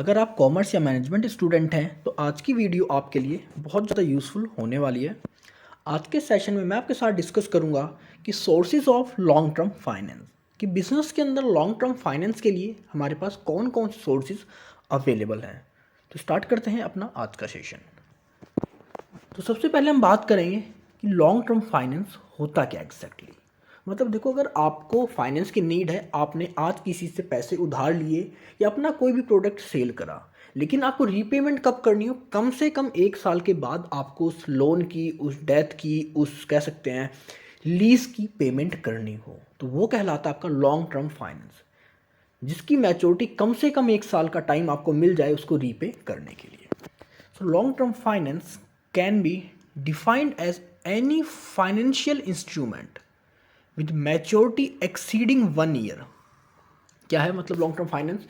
अगर आप कॉमर्स या मैनेजमेंट स्टूडेंट हैं तो आज की वीडियो आपके लिए बहुत ज़्यादा यूज़फुल होने वाली है। आज के सेशन में मैं आपके साथ डिस्कस करूंगा कि sources of long term finance, कि बिजनेस के अंदर लॉन्ग टर्म फाइनेंस के लिए हमारे पास कौन कौन से सोर्सेज अवेलेबल हैं। तो स्टार्ट करते हैं अपना आज का सेशन। तो सबसे पहले हम बात करेंगे कि लॉन्ग टर्म फाइनेंस होता क्या एग्जैक्टली। मतलब देखो, अगर आपको फाइनेंस की नीड है, आपने आज किसी से पैसे उधार लिए या अपना कोई भी प्रोडक्ट सेल करा, लेकिन आपको रीपेमेंट कब करनी हो, कम से कम 1 साल के बाद आपको उस लोन की, उस डेथ की, उस कह सकते हैं लीज की पेमेंट करनी हो, तो वो कहलाता है आपका लॉन्ग टर्म फाइनेंस, जिसकी मैच्योरिटी कम से कम 1 साल का टाइम आपको मिल जाए उसको रीपे करने के लिए। So long term finance can be defined as any financial instrument with maturity exceeding 1 year. क्या है मतलब लॉन्ग टर्म फाइनेंस?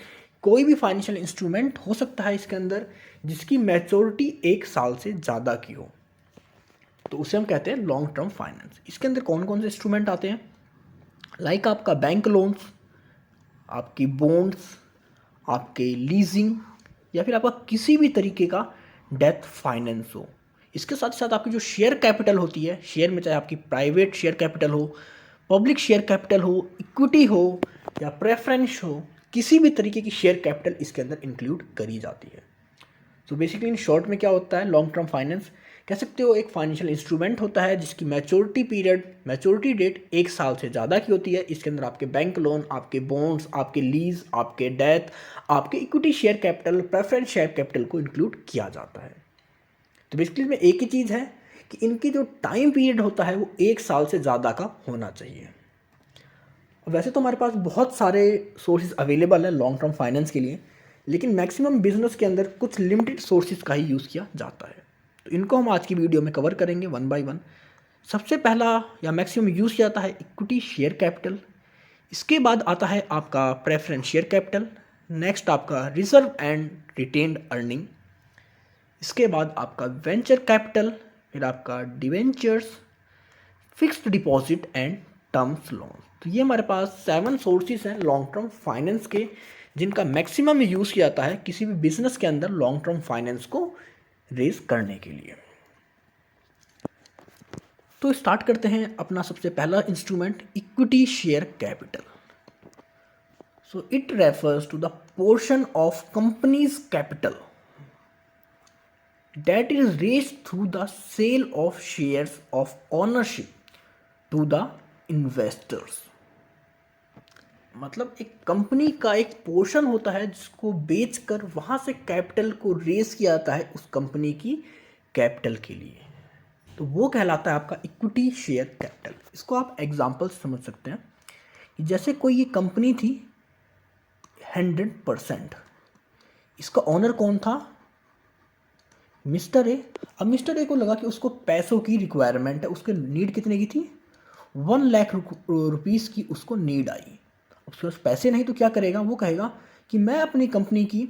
कोई भी फाइनेंशियल इंस्ट्रूमेंट हो सकता है इसके अंदर जिसकी मैच्योरिटी 1 साल से ज़्यादा की हो, तो उसे हम कहते हैं लॉन्ग टर्म फाइनेंस। इसके अंदर कौन कौन से इंस्ट्रूमेंट आते हैं? लाइक आपका बैंक लोन्स, आपकी बॉन्ड्स, आपके लीजिंग, या फिर आपका किसी भी तरीके का डेथ फाइनेंस हो। इसके साथ साथ आपकी जो शेयर कैपिटल होती है, शेयर में चाहे आपकी प्राइवेट शेयर कैपिटल हो, पब्लिक शेयर कैपिटल हो, इक्विटी हो या प्रेफरेंस हो, किसी भी तरीके की शेयर कैपिटल इसके अंदर इंक्लूड करी जाती है। तो बेसिकली इन शॉर्ट में क्या होता है लॉन्ग टर्म फाइनेंस? कह सकते हो एक फाइनेंशियल इंस्ट्रूमेंट होता है जिसकी मैच्योरिटी डेट 1 साल से ज़्यादा की होती है। इसके अंदर आपके बैंक लोन, आपके बॉन्ड्स, आपके लीज, आपके डेथ, आपके equity share capital, preference share capital को इंक्लूड किया जाता है। तो बेसिकली में एक ही चीज़ है कि इनकी जो टाइम पीरियड होता है वो 1 साल से ज़्यादा का होना चाहिए। वैसे तो हमारे पास बहुत सारे सोर्सेज अवेलेबल है लॉन्ग टर्म फाइनेंस के लिए, लेकिन मैक्सिमम बिजनेस के अंदर कुछ लिमिटेड सोर्सेज का ही यूज़ किया जाता है। तो इनको हम आज की वीडियो में कवर करेंगे वन बाय वन। सबसे पहला या मैक्सिमम यूज़ किया जाता है इक्विटी शेयर कैपिटल। इसके बाद आता है आपका प्रेफरेंस शेयर कैपिटल। नेक्स्ट आपका रिजर्व एंड रिटेन्ड अर्निंग। इसके बाद आपका वेंचर कैपिटल, फिर आपका debentures, fixed deposit and terms loan. तो ये हमारे पास 7 सोर्सेज हैं लॉन्ग टर्म फाइनेंस के, जिनका मैक्सिमम यूज़ किया जाता है किसी भी बिजनेस के अंदर लॉन्ग टर्म फाइनेंस को रेज करने के लिए। तो स्टार्ट करते हैं अपना सबसे पहला instrument, equity share capital. So it refers to the portion of company's capital that is raised through the sale of shares of ownership to the investors। मतलब एक कंपनी का एक पोर्शन होता है जिसको बेचकर वहां से कैपिटल को रेज किया जाता है उस कंपनी की कैपिटल के लिए, तो वो कहलाता है आपका इक्विटी शेयर कैपिटल। इसको आप एग्जांपल समझ सकते हैं कि जैसे कोई ये कंपनी थी 100%, इसका ओनर कौन था? Mister A. अब मिस्टर ए को लगा कि उसको पैसों की रिक्वायरमेंट है, उसके नीड कितने की थी? 1 लाख रुपीज़ की उसको नीड आई। उसके पास पैसे नहीं तो क्या करेगा? वो कहेगा कि मैं अपनी कंपनी की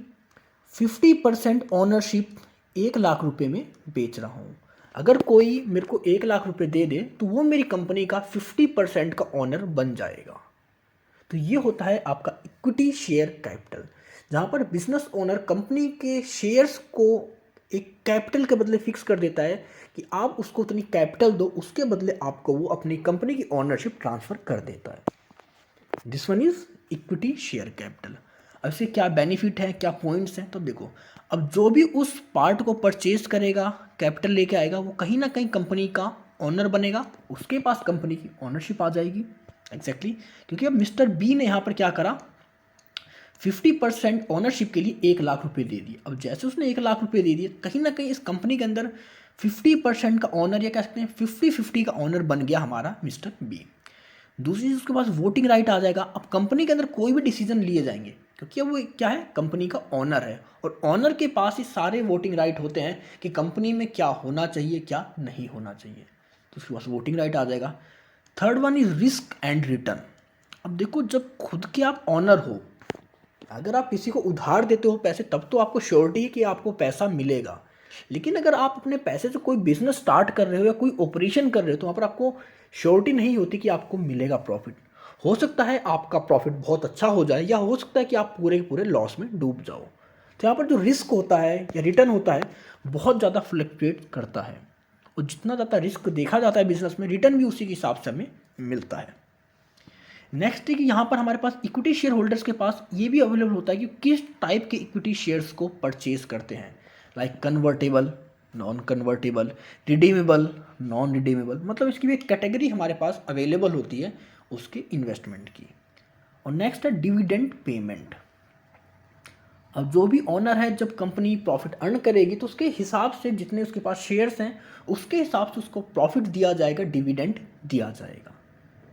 50% ओनरशिप 1 लाख रुपए में बेच रहा हूँ। अगर कोई मेरे को 1 लाख रुपए दे दे तो वो मेरी कंपनी का 50% का ओनर बन जाएगा। तो ये होता है आपका इक्विटी शेयर कैपिटल, जहाँ पर बिजनेस ओनर कंपनी के शेयर्स को एक कैपिटल के बदले फिक्स कर देता है कि आप उसको उतनी कैपिटल दो, उसके बदले आपको वो अपनी कंपनी की ओनरशिप ट्रांसफ़र कर देता है। This one is equity share capital. अब इससे क्या बेनिफिट है, क्या पॉइंट्स हैं? तो देखो, अब जो भी उस पार्ट को परचेज करेगा, कैपिटल लेके आएगा, वो कहीं ना कहीं कंपनी का ओनर बनेगा, उसके पास कंपनी की ओनरशिप आ जाएगी। एग्जैक्टली क्योंकि अब मिस्टर बी ने यहाँ पर क्या करा, 50% ओनरशिप के लिए 1 लाख रुपए दे दिए। अब जैसे उसने 1 लाख रुपए दे दिए, कहीं ना कहीं इस कंपनी के अंदर 50% का ओनर, या कह सकते हैं 50-50 का ओनर बन गया हमारा मिस्टर बी। दूसरी चीज़, उसके पास वोटिंग राइट आ जाएगा। अब कंपनी के अंदर कोई भी डिसीजन लिए जाएंगे क्योंकि अब वो क्या है, कंपनी का ओनर है, और ओनर के पास ही सारे वोटिंग राइट होते हैं कि कंपनी में क्या होना चाहिए, क्या नहीं होना चाहिए, तो उसके पास वोटिंग राइट आ जाएगा। Third one is risk and return. अब देखो, जब खुद के आप ओनर हो, अगर आप किसी को उधार देते हो पैसे, तब तो आपको श्योरिटी है कि आपको पैसा मिलेगा, लेकिन अगर आप अपने पैसे से कोई बिजनेस स्टार्ट कर रहे हो या कोई ऑपरेशन कर रहे हो, तो वहाँ पर आपको श्योरिटी नहीं होती कि आपको मिलेगा प्रॉफिट। हो सकता है आपका प्रॉफिट बहुत अच्छा हो जाए, या हो सकता है कि आप पूरे के पूरे लॉस में डूब जाओ। तो यहाँ पर जो रिस्क होता है या रिटर्न होता है बहुत ज़्यादा फ्लक्चुएट करता है, और जितना ज़्यादा रिस्क देखा जाता है बिजनेस में, रिटर्न भी उसी के हिसाब से हमें मिलता है। नेक्स्ट है कि यहाँ पर हमारे पास इक्विटी शेयर होल्डर्स के पास ये भी अवेलेबल होता है कि किस टाइप के इक्विटी शेयर्स को परचेज करते हैं, like convertible, non convertible, redeemable, non redeemable, मतलब इसकी भी एक कैटेगरी हमारे पास अवेलेबल होती है उसके इन्वेस्टमेंट की। और नेक्स्ट है डिविडेंड पेमेंट। अब जो भी ऑनर है जब कंपनी प्रॉफिट अर्न करेगी तो उसके हिसाब से जितने उसके पास शेयर्स हैं उसके हिसाब से उसको प्रॉफिट दिया जाएगा, डिविडेंड दिया जाएगा।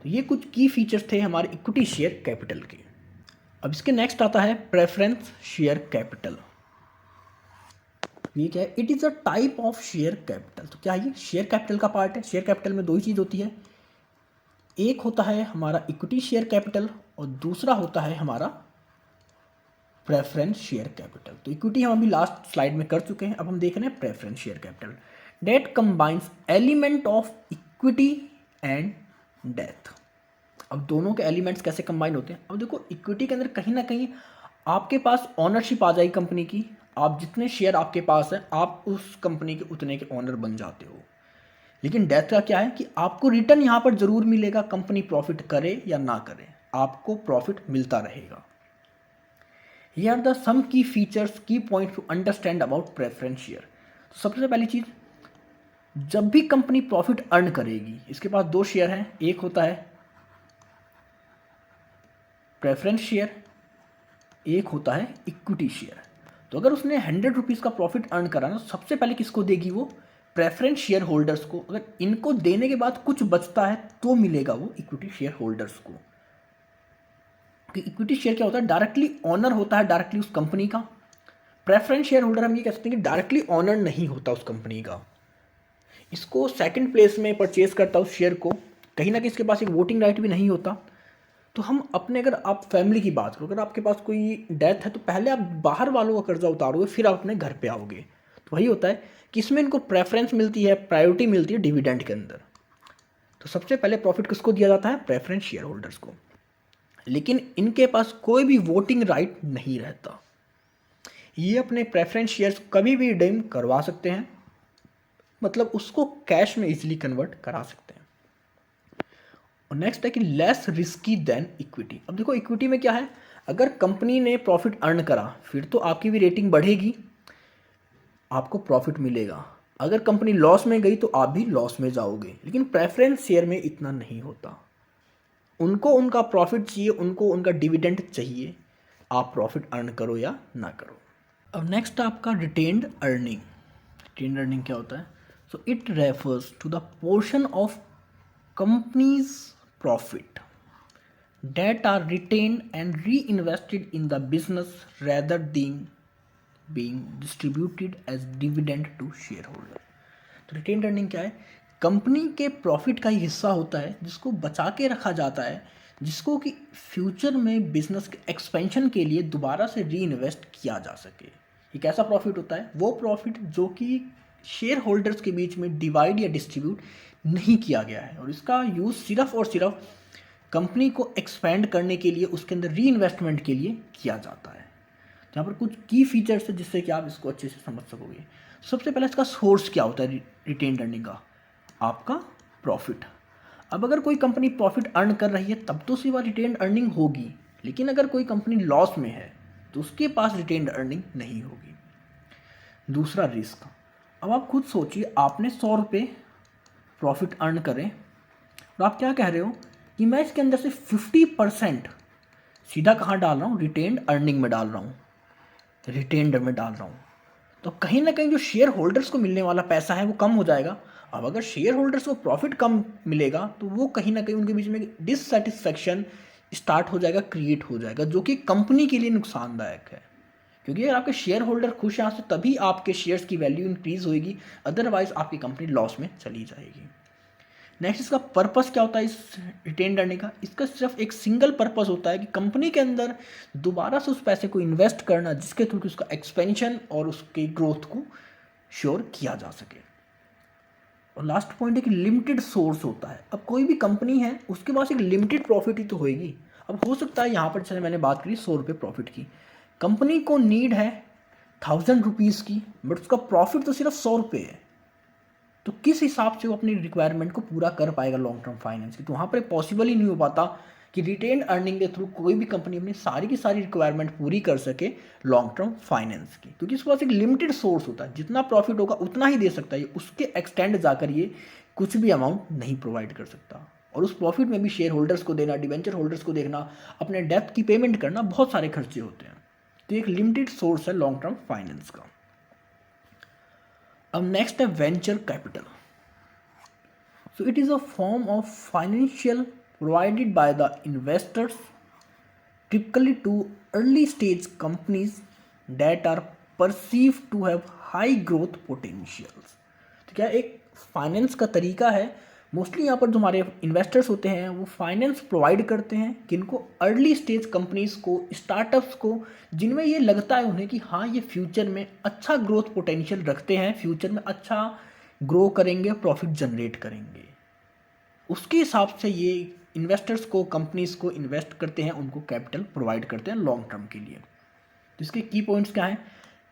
तो ये कुछ की फीचर्स थे हमारे इक्विटी शेयर कैपिटल के। अब इसके नेक्स्ट आता है प्रेफरेंस शेयर कैपिटल। ये क्या है? It is a type of share capital. तो क्या ये शेयर कैपिटल का पार्ट है? शेयर कैपिटल में दो ही चीज़ होती है, एक होता है हमारा इक्विटी शेयर कैपिटल और दूसरा होता है हमारा प्रेफरेंस शेयर कैपिटल। तो इक्विटी हम अभी लास्ट स्लाइड में कर चुके हैं, अब हम देख रहे हैं preference share capital. Debt combines element of equity and debt. अब दोनों के एलिमेंट्स कैसे कंबाइन होते हैं? अब देखो, इक्विटी के अंदर कहीं ना कहीं आपके पास ऑनरशिप आ जाएगी कंपनी की, आप जितने शेयर आपके पास है आप उस कंपनी के उतने के ऑनर बन जाते हो। लेकिन डेथ का क्या है कि आपको रिटर्न यहाँ पर जरूर मिलेगा, कंपनी प्रॉफिट करे या ना करे, आपको प्रॉफिट मिलता रहेगा। Here are the some key features, key points to understand about preference share। तो सबसे पहली चीज, जब भी कंपनी प्रॉफिट अर्न करेगी, इसके पास दो शेयर हैं, एक होता है प्रेफरेंस शेयर, एक होता है इक्विटी शेयर। तो अगर उसने 100 रुपीज़ का प्रॉफिट अर्न करा ना, सबसे पहले किसको देगी? वो प्रेफरेंस शेयर होल्डर्स को। अगर इनको देने के बाद कुछ बचता है तो मिलेगा वो इक्विटी शेयर होल्डर्स को। कि इक्विटी शेयर क्या होता है? डायरेक्टली ऑनर होता है डायरेक्टली उस कंपनी का। प्रेफरेंस शेयर होल्डर हम ये कह सकते हैं कि डायरेक्टली ऑनर नहीं होता उस कंपनी का, इसको सेकंड प्लेस में परचेज करता उस शेयर को, कहीं ना कहीं इसके पास एक वोटिंग राइट भी नहीं होता। तो हम अपने, अगर आप फैमिली की बात करो, अगर आपके पास कोई डेथ है तो पहले आप बाहर वालों का कर्जा उतारोगे, फिर आप अपने घर पे आओगे। तो वही होता है कि इसमें इनको प्रेफरेंस मिलती है, प्रायोरिटी मिलती है डिविडेंड के अंदर। तो सबसे पहले प्रॉफिट किसको दिया जाता है? प्रेफरेंस शेयर होल्डर्स को। लेकिन इनके पास कोई भी वोटिंग राइट नहीं रहता, ये अपने प्रेफरेंस शेयर्स कभी भी रिडीम करवा सकते हैं, मतलब उसको कैश में इजीली कन्वर्ट करा सकते हैं। और नेक्स्ट है कि लेस रिस्की देन इक्विटी। अब देखो, इक्विटी में क्या है, अगर कंपनी ने प्रॉफिट अर्न करा फिर तो आपकी भी रेटिंग बढ़ेगी, आपको प्रॉफिट मिलेगा। अगर कंपनी लॉस में गई तो आप भी लॉस में जाओगे। लेकिन प्रेफरेंस शेयर में इतना नहीं होता, उनको उनका प्रॉफिट चाहिए, उनको उनका डिविडेंड चाहिए, आप प्रॉफिट अर्न करो या ना करो। अब नेक्स्ट आपका रिटेन्ड अर्निंग। रिटेन्ड अर्निंग क्या होता है? So it refers to the portion of company's profit that are retained and reinvested in the business rather than being distributed as dividend to shareholder। तो रिटेन्ड अर्निंग क्या है? Company के profit का ही हिस्सा होता है जिसको बचा के रखा जाता है, जिसको कि फ्यूचर में बिजनेस के एक्सपेंशन के लिए दोबारा से री इन्वेस्ट किया जा सके। ये कैसा प्रॉफिट होता है? वो प्रॉफिट जो कि शेयर होल्डर्स के बीच में डिवाइड या डिस्ट्रीब्यूट नहीं किया गया है, और इसका यूज़ सिर्फ और सिर्फ कंपनी को एक्सपेंड करने के लिए, उसके अंदर री इन्वेस्टमेंट के लिए किया जाता है। यहाँ पर कुछ की फीचर्स है जिससे कि आप इसको अच्छे से समझ सकोगे। सबसे पहले इसका सोर्स क्या होता है रिटेन्ड अर्निंग का? आपका प्रॉफिट। अब अगर कोई कंपनी प्रॉफिट अर्न कर रही है तब तो सिवा रिटेन्ड अर्निंग होगी, लेकिन अगर कोई कंपनी लॉस में है तो उसके पास रिटेन्ड अर्निंग नहीं होगी। दूसरा रिस्क। अब आप खुद सोचिए, आपने 100 रुपये प्रॉफिट अर्न करें और आप क्या कह रहे हो कि मैं इसके अंदर से 50% सीधा कहाँ डाल रहा हूँ? रिटेन्ड अर्निंग में डाल रहा हूँ, रिटेन्ड में डाल रहा हूँ। तो कहीं ना कहीं जो शेयर होल्डर्स को मिलने वाला पैसा है वो कम हो जाएगा। अब अगर शेयर होल्डर्स को प्रॉफिट कम मिलेगा तो वो कहीं ना कहीं उनके बीच में डिससेटिस्फैक्शन स्टार्ट हो जाएगा, क्रिएट हो जाएगा, जो कि कंपनी के लिए नुकसानदायक है। क्योंकि अगर आपके शेयर होल्डर खुश हैं तो तभी आपके शेयर्स की वैल्यू इंक्रीज होगी, अदरवाइज आपकी कंपनी लॉस में चली जाएगी। नेक्स्ट, इसका पर्पस क्या होता है इस रिटेन्ड अर्निंग का? इसका सिर्फ एक सिंगल पर्पस होता है कि कंपनी के अंदर दोबारा से उस पैसे को इन्वेस्ट करना, जिसके थ्रू उसका एक्सपेंशन और उसकी ग्रोथ को श्योर किया जा सके। और लास्ट पॉइंट है कि लिमिटेड सोर्स होता है। अब कोई भी कंपनी है उसके पास एक लिमिटेड प्रॉफिट ही तो होएगी। अब हो सकता है यहाँ पर जैसे मैंने बात करी 100 रुपये प्रॉफिट की, कंपनी को नीड है ₹1000 की, बट उसका प्रॉफिट तो सिर्फ 100 रुपये है, तो किस हिसाब से वो अपनी रिक्वायरमेंट को पूरा कर पाएगा लॉन्ग टर्म फाइनेंस की? तो वहाँ पर पॉसिबल ही नहीं हो पाता कि रिटेन अर्निंग के थ्रू कोई भी कंपनी अपनी सारी की सारी रिक्वायरमेंट पूरी कर सके लॉन्ग टर्म फाइनेंस की, क्योंकि इसके पास एक लिमिटेड सोर्स होता है, जितना प्रॉफिट होगा उतना ही दे सकता है, उसके एक्सटेंड जाकर ये कुछ भी अमाउंट नहीं प्रोवाइड कर सकता। और उस प्रॉफिट में भी शेयर होल्डर्स को देना, डिवेंचर होल्डर्स को देखना, अपने डेप्थ की पेमेंट करना, बहुत सारे खर्चे होते हैं। तो एक लिमिटेड सोर्स है लॉन्ग टर्म फाइनेंस का। अब नेक्स्ट है venture capital. So it is a form of financial provided by the investors, typically to early stage companies that are perceived to have high growth potentials। तो क्या एक finance का तरीका है, mostly यहाँ पर जो हमारे इन्वेस्टर्स होते हैं वो फाइनेंस प्रोवाइड करते हैं किनको, अर्ली स्टेज कंपनीज को, स्टार्टअप्स को, जिनमें ये लगता है उन्हें कि हाँ ये फ्यूचर में अच्छा ग्रोथ पोटेंशियल रखते हैं, फ्यूचर में अच्छा ग्रो करेंगे, प्रॉफिट जनरेट करेंगे। उसके हिसाब से ये इन्वेस्टर्स को, कंपनीज को इन्वेस्ट करते हैं, उनको कैपिटल प्रोवाइड करते हैं लॉन्ग टर्म के लिए। तो इसके की पॉइंट्स क्या हैं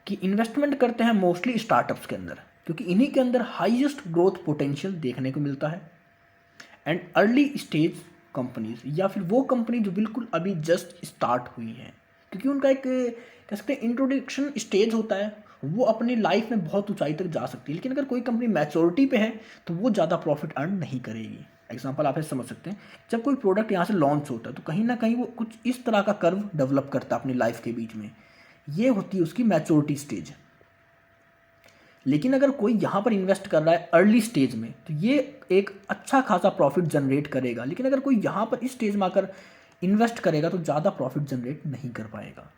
कि इन्वेस्टमेंट करते हैं मोस्टली स्टार्टअप्स के अंदर, क्योंकि इन्हीं के अंदर हाईएस्ट ग्रोथ पोटेंशियल देखने को मिलता है, एंड अर्ली स्टेज कंपनीज, या फिर वो कंपनी जो बिल्कुल अभी जस्ट स्टार्ट हुई हैं, क्योंकि उनका एक कह सकते हैं इंट्रोडक्शन स्टेज होता है, वो अपनी लाइफ में बहुत ऊंचाई तक जा सकती है। लेकिन अगर कोई कंपनी मैच्योरिटी पे है तो वो ज़्यादा प्रॉफिट अर्न नहीं करेगी। एग्जांपल आप ऐसे समझ सकते हैं, जब कोई प्रोडक्ट यहाँ से लॉन्च होता है तो कहीं ना कहीं वो कुछ इस तरह का कर्व डेवलप करता है अपनी लाइफ के बीच में, ये होती है उसकी मैच्योरिटी स्टेज। लेकिन अगर कोई यहाँ पर इन्वेस्ट कर रहा है अर्ली स्टेज में तो ये एक अच्छा खासा प्रॉफिट जनरेट करेगा, लेकिन अगर कोई यहाँ पर इस स्टेज में आकर इन्वेस्ट करेगा तो ज़्यादा प्रॉफिट जनरेट नहीं कर पाएगा।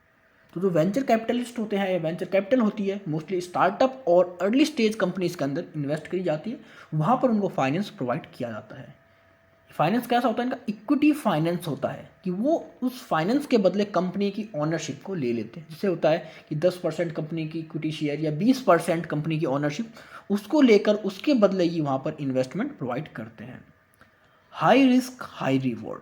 तो जो वेंचर कैपिटलिस्ट होते हैं या वेंचर कैपिटल होती है, मोस्टली स्टार्टअप और अर्ली स्टेज कंपनीज के अंदर इन्वेस्ट करी जाती है, वहाँ पर उनको फाइनेंस प्रोवाइड किया जाता है। फाइनेंस कैसा होता है इनका? इक्विटी फाइनेंस होता है कि वो उस फाइनेंस के बदले कंपनी की ओनरशिप को ले लेते हैं। जैसे होता है कि 10% कंपनी की इक्विटी शेयर या 20% कंपनी की ओनरशिप, उसको लेकर उसके बदले ही वहाँ पर इन्वेस्टमेंट प्रोवाइड करते हैं। हाई रिस्क हाई रिवॉर्ड,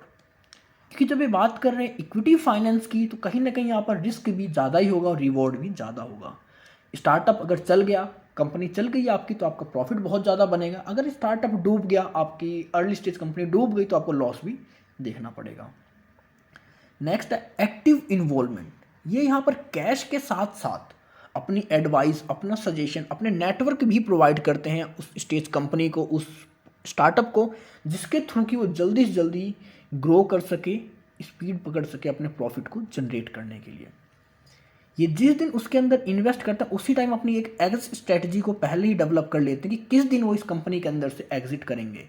क्योंकि जब ये बात कर रहे हैं इक्विटी फाइनेंस की तो कहीं ना कहीं यहाँ पर रिस्क भी ज़्यादा ही होगा और रिवॉर्ड भी ज़्यादा होगा। स्टार्टअप अगर चल गया, कंपनी चल गई आपकी, तो आपका प्रॉफिट बहुत ज़्यादा बनेगा। अगर स्टार्टअप डूब गया, आपकी अर्ली स्टेज कंपनी डूब गई, तो आपको लॉस भी देखना पड़ेगा। नेक्स्ट है एक्टिव इन्वॉल्वमेंट। ये यहाँ पर कैश के साथ साथ अपनी एडवाइस, अपना सजेशन, अपने नेटवर्क भी प्रोवाइड करते हैं उस स्टेज कंपनी को, उस स्टार्टअप को, जिसके थ्रू कि वो जल्दी से जल्दी ग्रो कर सके, स्पीड पकड़ सके अपने प्रॉफिट को जनरेट करने के लिए। ये जिस दिन उसके अंदर इन्वेस्ट करता है उसी टाइम अपनी एक एग्जिट स्ट्रेटजी को पहले ही डेवलप कर लेते हैं कि किस दिन वो इस कंपनी के अंदर से एग्जिट करेंगे।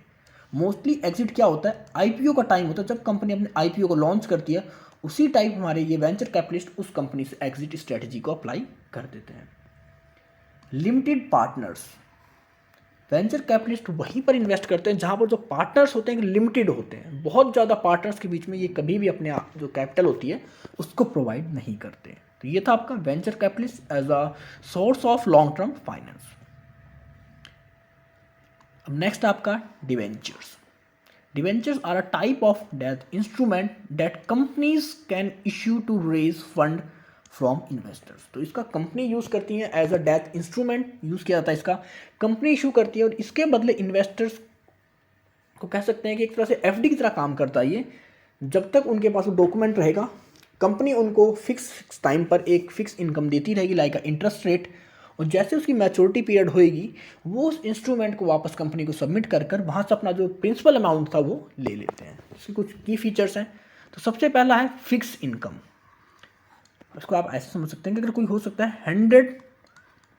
मोस्टली एग्जिट क्या होता है? आईपीओ का टाइम होता है, जब कंपनी अपने आईपीओ को लॉन्च करती है उसी टाइम हमारे ये वेंचर कैपिटलिस्ट उस कंपनी से एग्जिट स्ट्रेटजी को अप्लाई कर देते हैं। लिमिटेड पार्टनर्स, वेंचर कैपिटलिस्ट वहीं पर इन्वेस्ट करते हैं जहां पर जो पार्टनर्स होते हैं लिमिटेड होते हैं। बहुत ज़्यादा पार्टनर्स के बीच में ये कभी भी अपने जो कैपिटल होती है उसको प्रोवाइड नहीं करते। तो ये था आपका venture capitalist as a source of long term finance. अब नेक्स्ट आपका debentures. Debentures are a type of debt instrument that companies can issue to raise fund from investors. तो इसका कंपनी यूज़ करती है as a debt instrument, use किया जाता है इसका, कंपनी इशू करती है और इसके बदले इन्वेस्टर्स को कह सकते हैं कि एक तरह से एफडी की तरह काम करता है ये। जब तक उनके पास वो डॉक्यूमेंट रहेगा, कंपनी उनको फिक्स टाइम पर एक फिक्स इनकम देती रहेगी, लाइक इंटरेस्ट रेट, और जैसे उसकी मैच्योरिटी पीरियड होएगी वो उस इंस्ट्रूमेंट को वापस कंपनी को सबमिट कर कर वहाँ से अपना जो प्रिंसिपल अमाउंट था वो ले लेते हैं। इसके कुछ की फीचर्स हैं। तो सबसे पहला है फिक्स इनकम। इसको आप ऐसे समझ सकते हैं कि अगर कोई हो सकता है 100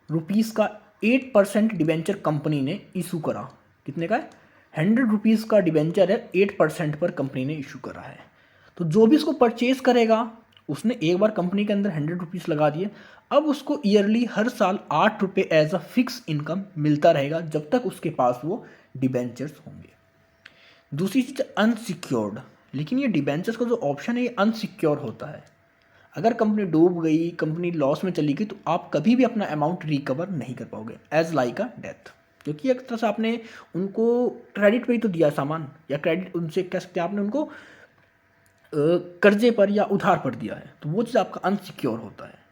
रुपीज़ का 8% डिबेंचर कंपनी ने इशू करा, कितने का है? 100 रुपीज़ का डिबेंचर है, 8% पर कंपनी ने इशू करा है, तो जो भी इसको परचेज करेगा उसने एक बार कंपनी के अंदर 100 रुपीज़ लगा दिए, अब उसको ईयरली हर साल 8 रुपये एज अ फिक्स इनकम मिलता रहेगा जब तक उसके पास वो डिबेंचर्स होंगे। दूसरी चीज़ अनसिक्योर्ड, लेकिन ये डिबेंचर्स का जो ऑप्शन है ये अनसिक्योर होता है। अगर कंपनी डूब गई, कंपनी लॉस में चली गई, तो आप कभी भी अपना अमाउंट रिकवर नहीं कर पाओगे, एज लाइक अ डेथ, क्योंकि एक तरह से आपने उनको क्रेडिट पे ही तो दिया सामान, या क्रेडिट उनसे कह सकते हैं आपने उनको कर्जे पर या उधार पर दिया है, तो वो चीज़ आपका अनसिक्योर होता है।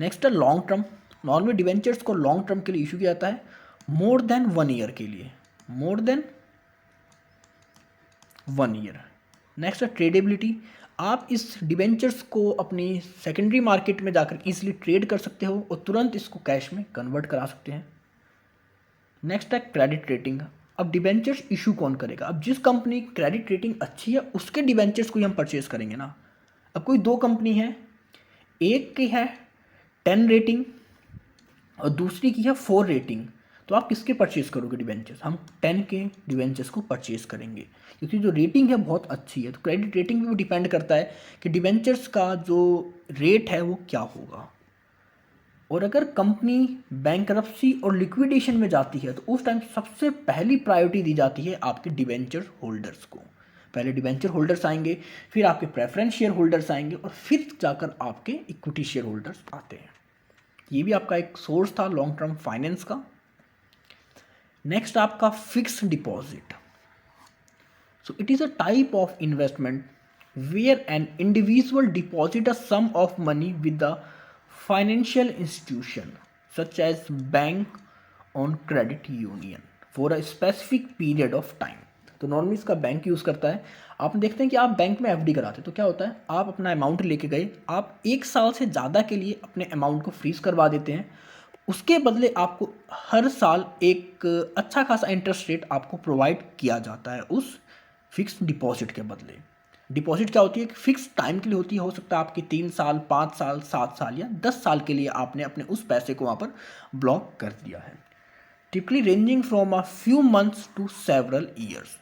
नेक्स्ट है लॉन्ग टर्म। नॉर्मली डिबेंचर्स को लॉन्ग टर्म के लिए इशू किया जाता है, मोर देन 1 ईयर के लिए, मोर देन 1 ईयर। नेक्स्ट है ट्रेडेबिलिटी। आप इस डिबेंचर्स को अपनी सेकेंडरी मार्केट में जाकर इजीली ट्रेड कर सकते हो और तुरंत इसको कैश में कन्वर्ट करा सकते हैं। नेक्स्ट है क्रेडिट रेटिंग। अब डिबेंचर्स इशू कौन करेगा? अब जिस कंपनी की क्रेडिट रेटिंग अच्छी है उसके डिबेंचर्स को ही हम परचेज करेंगे ना। अब कोई दो कंपनी है, एक की है 10 रेटिंग और दूसरी की है 4 रेटिंग, तो आप किसके परचेज करोगे डिबेंचर्स? हम 10 के डिबेंचर्स को परचेज करेंगे क्योंकि जो रेटिंग है बहुत अच्छी है। तो क्रेडिट रेटिंग पे भी डिपेंड करता है कि डिबेंचर्स का जो रेट है वो क्या होगा। और अगर कंपनी बैंकरप्सी और लिक्विडेशन में जाती है तो उस टाइम सबसे पहली प्रायोरिटी दी जाती है आपके डिबेंचर होल्डर्स को। पहले डिबेंचर होल्डर्स आएंगे, फिर आपके प्रेफरेंस शेयर होल्डर्स आएंगे और फिर जाकर आपके इक्विटी शेयर होल्डर्स आते हैं। ये भी आपका एक सोर्स था लॉन्ग टर्म फाइनेंस का। नेक्स्ट आपका fix deposit. So it is a type of investment where an individual deposit a sum of money with the financial institution such as bank on credit union for a specific period of time. तो normally इसका bank use करता है। आप देखते हैं कि आप bank में एफडी कराते हैं तो क्या होता है, आप अपना अमाउंट लेके गए, आप 1 साल से ज़्यादा के लिए अपने अमाउंट को फ्रीज करवा देते हैं, उसके बदले आपको हर साल एक अच्छा खासा इंटरेस्ट रेट आपको प्रोवाइड किया जाता है उस फिक्स डिपॉजिट के बदले। डिपॉजिट क्या होती है? फिक्स टाइम के लिए होती है, हो सकता है आपकी 3 साल, 5 साल, 7 साल या 10 साल के लिए आपने अपने उस पैसे को वहाँ पर ब्लॉक कर दिया है। Typically ranging from a few months to several years.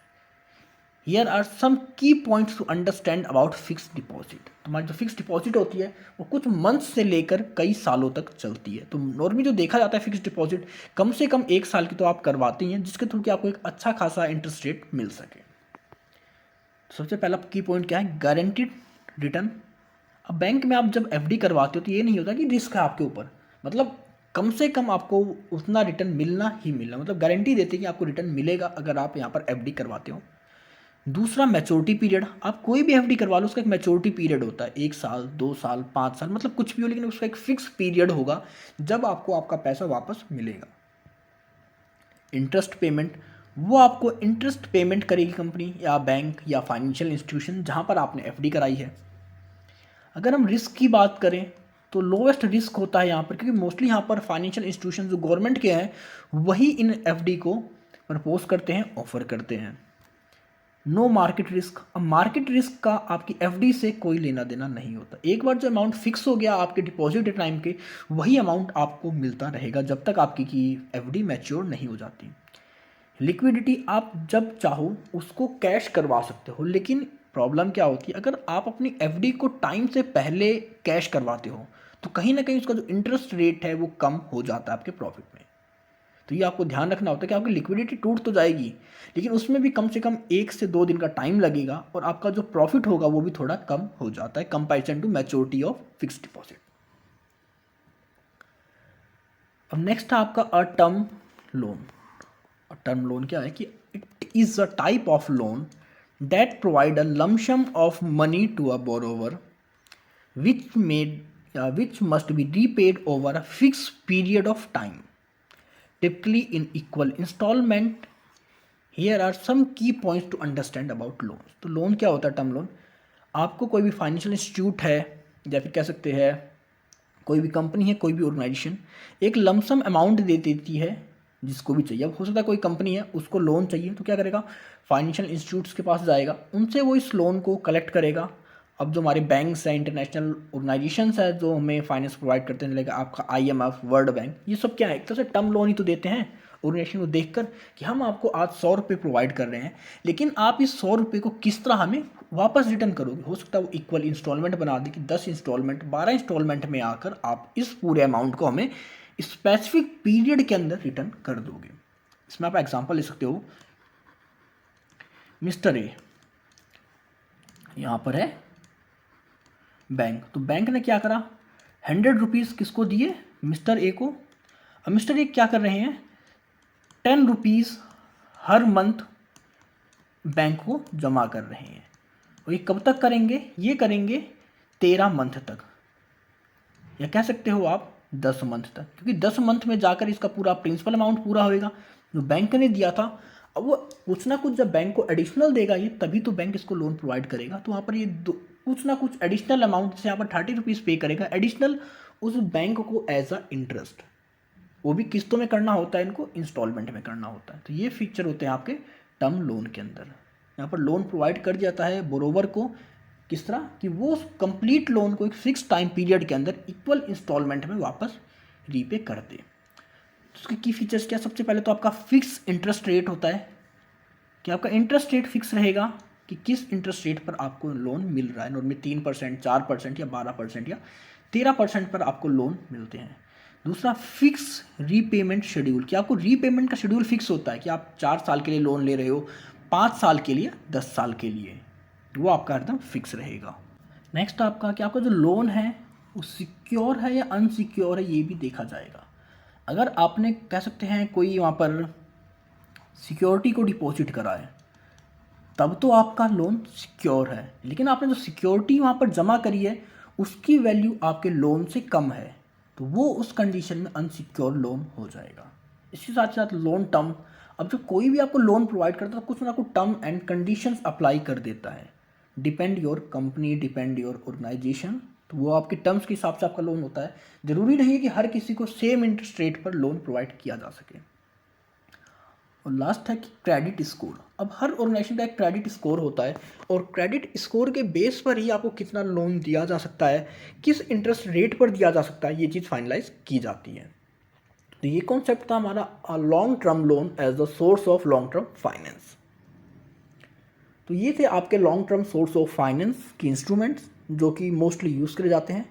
Here are some key points to understand about fix deposit. तुम्हारी जो फिक्स डिपॉजिट होती है वो कुछ मंथ्स से लेकर कई सालों तक चलती है। तो नॉर्मली जो देखा जाता है फिक्स डिपॉजिट कम से कम 1 साल की तो आप करवाते ही हैं, जिसके थ्रू कि आपको एक अच्छा खासा इंटरेस्ट रेट मिल सके। सबसे पहला की पॉइंट क्या है? Guaranteed return. अब बैंक में आप जब एफडी करवाते हो तो ये नहीं होता कि रिस्क है आपके ऊपर, मतलब कम से कम आपको उतना रिटर्न मिलना ही मिलना, मतलब गारंटी देते हैं कि आपको रिटर्न मिलेगा अगर आप यहाँ पर एफडी करवाते हो। दूसरा मैच्योरिटी पीरियड। आप कोई भी एफडी करवा लो उसका एक मैच्योरिटी पीरियड होता है, 1 साल, 2 साल, 5 साल, मतलब कुछ भी हो, लेकिन उसका एक फिक्स पीरियड होगा जब आपको आपका पैसा वापस मिलेगा। इंटरेस्ट पेमेंट, वो आपको इंटरेस्ट पेमेंट करेगी कंपनी या बैंक या फाइनेंशियल इंस्टीट्यूशन जहाँ पर आपने एफडी कराई है। अगर हम रिस्क की बात करें तो लोवेस्ट रिस्क होता है यहाँ पर, क्योंकि मोस्टली यहाँ पर फाइनेंशियल इंस्टीट्यूशन जो गवर्नमेंट के हैं वही इन एफडी को प्रपोज करते हैं, ऑफर करते हैं। No market risk. अब मार्केट रिस्क का आपकी एफडी से कोई लेना देना नहीं होता। एक बार जो अमाउंट फिक्स हो गया आपके डिपॉजिट टाइम के, वही अमाउंट आपको मिलता रहेगा जब तक आपकी की एफडी मैच्योर नहीं हो जाती। लिक्विडिटी, आप जब चाहो उसको कैश करवा सकते हो, लेकिन प्रॉब्लम क्या होती है, अगर आप अपनी एफडी को टाइम से पहले कैश करवाते हो तो कहीं ना कहीं उसका जो इंटरेस्ट रेट है वो कम हो जाता है आपके प्रॉफिट में। तो ये आपको ध्यान रखना होता है कि आपकी लिक्विडिटी टूट तो जाएगी, लेकिन उसमें भी कम से कम 1 से 2 दिन का टाइम लगेगा और आपका जो प्रॉफिट होगा वो भी थोड़ा कम हो जाता है comparison to maturity of fix deposit. अब नेक्स्ट है आपका a term loan. Term loan क्या है कि it is a type of loan that provide a lump sum of money to a borrower which which must be repaid over a fixed period of time, typically in equal installment. Here are some key points to understand about loans. तो loan क्या होता है? Term loan, आपको कोई भी financial institute है या फिर कह सकते हैं कोई भी कंपनी है, कोई भी ऑर्गेनाइजेशन एक लमसम अमाउंट दे देती है जिसको भी चाहिए। अब हो सकता है कोई कंपनी है उसको लोन चाहिए तो क्या करेगा, फाइनेंशियल इंस्टीट्यूट्स के पास जाएगा, उनसे वो इस लोन को कलेक्ट करेगा। अब जो हमारे बैंक्स हैं, इंटरनेशनल ऑर्गेनाइजेशंस है जो हमें फाइनेंस प्रोवाइड करते हैं, लाइक आपका IMF, वर्ल्ड बैंक, ये सब क्या है, एक तरह से टर्म लोन ही तो देते हैं ऑर्गेनाइजेशन को देखकर कि हम आपको आज 100 रुपये प्रोवाइड कर रहे हैं, लेकिन आप इस 100 रुपये को किस तरह हमें वापस रिटर्न करोगे। हो सकता है वो इक्वल इंस्टॉलमेंट बना दे कि 10 इंस्टॉलमेंट, 12 इंस्टॉलमेंट में आकर आप इस पूरे अमाउंट को हमें स्पेसिफिक पीरियड के अंदर रिटर्न कर दोगे। इसमें आप एग्जांपल ले सकते हो, मिस्टर ए यहाँ पर है बैंक, तो बैंक ने क्या करा, 100 रुपीज़ किसको दिए, मिस्टर ए को। अब मिस्टर ए क्या कर रहे हैं, 10 रुपीज़ हर मंथ बैंक को जमा कर रहे हैं। और ये कब तक करेंगे, ये करेंगे 13 मंथ तक। या कह सकते हो आप 10 मंथ तक, क्योंकि 10 मंथ में जाकर इसका पूरा प्रिंसिपल अमाउंट पूरा होएगा जो बैंक ने दिया था। अब वो कुछ ना कुछ जब बैंक को एडिशनल देगा ये, तभी तो बैंक इसको लोन प्रोवाइड करेगा। तो वहाँ पर ये कुछ ना कुछ एडिशनल अमाउंट, जैसे यहाँ पर 30 रुपीज़ पे करेगा एडिशनल उस बैंक को एज अ इंटरेस्ट। वो भी किस्तों में करना होता है, इनको इंस्टॉलमेंट में करना होता है। तो ये फीचर होते हैं आपके टर्म लोन के अंदर। यहाँ पर लोन प्रोवाइड कर दिया जाता है बोरोवर को, किस तरह कि वो कंप्लीट लोन को एक फिक्स टाइम पीरियड के अंदर इक्वल इंस्टॉलमेंट में वापस रीपे कर दे। तो उसके की फीचर्स क्या, सबसे पहले तो आपका फिक्स इंटरेस्ट रेट होता है कि आपका इंटरेस्ट रेट फिक्स रहेगा कि किस इंटरेस्ट रेट पर आपको लोन मिल रहा है। नॉर्मली 3%, 4% या 12% या 13% पर आपको लोन मिलते हैं। दूसरा फिक्स रीपेमेंट शेड्यूल, कि आपको रीपेमेंट का शेड्यूल फिक्स होता है कि आप 4 साल के लिए लोन ले रहे हो, 5 साल के लिए, 10 साल के लिए, वो आपका एकदम फिक्स रहेगा। नेक्स्ट आपका कि आपका जो लोन है वो सिक्योर है या अनसिक्योर है, ये भी देखा जाएगा। अगर आपने कह सकते हैं कोई वहाँ पर सिक्योरिटी को डिपॉजिट करा है, तब तो आपका लोन सिक्योर है। लेकिन आपने जो सिक्योरिटी वहाँ पर जमा करी है उसकी वैल्यू आपके लोन से कम है, तो वो उस कंडीशन में अनसिक्योर लोन हो जाएगा। इसके साथ साथ लोन टर्म, अब जो कोई भी आपको लोन प्रोवाइड करता है तो कुछ ना कुछ टर्म एंड कंडीशंस अप्लाई कर देता है। Depend your company, depend your organisation, तो वो आपके टर्म्स के हिसाब से आपका लोन होता है। ज़रूरी नहीं है कि हर किसी को सेम इंटरेस्ट रेट पर लोन प्रोवाइड किया जा सके। और लास्ट है कि क्रेडिट स्कोर। अब हर ऑर्गेनाइजेशन का एक क्रेडिट स्कोर होता है और क्रेडिट स्कोर के बेस पर ही आपको कितना लोन दिया जा सकता है, किस इंटरेस्ट रेट पर दिया जा सकता है, ये चीज़ फाइनलाइज की जाती है। तो ये कॉन्सेप्ट था हमारा long term loan as the source of long term finance. तो ये थे आपके long term source of finance के इंस्ट्रूमेंट्स जो कि मोस्टली यूज़ करे जाते हैं।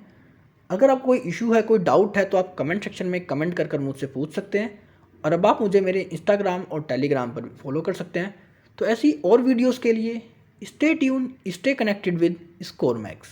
अगर आप कोई इशू है, कोई डाउट है, तो आप कमेंट सेक्शन में कमेंट कर मुझसे पूछ सकते हैं। और अब आप मुझे मेरे इंस्टाग्राम और टेलीग्राम पर फॉलो कर सकते हैं। तो ऐसी और वीडियोस के लिए stay tune, stay connected with स्कोरमैक्स।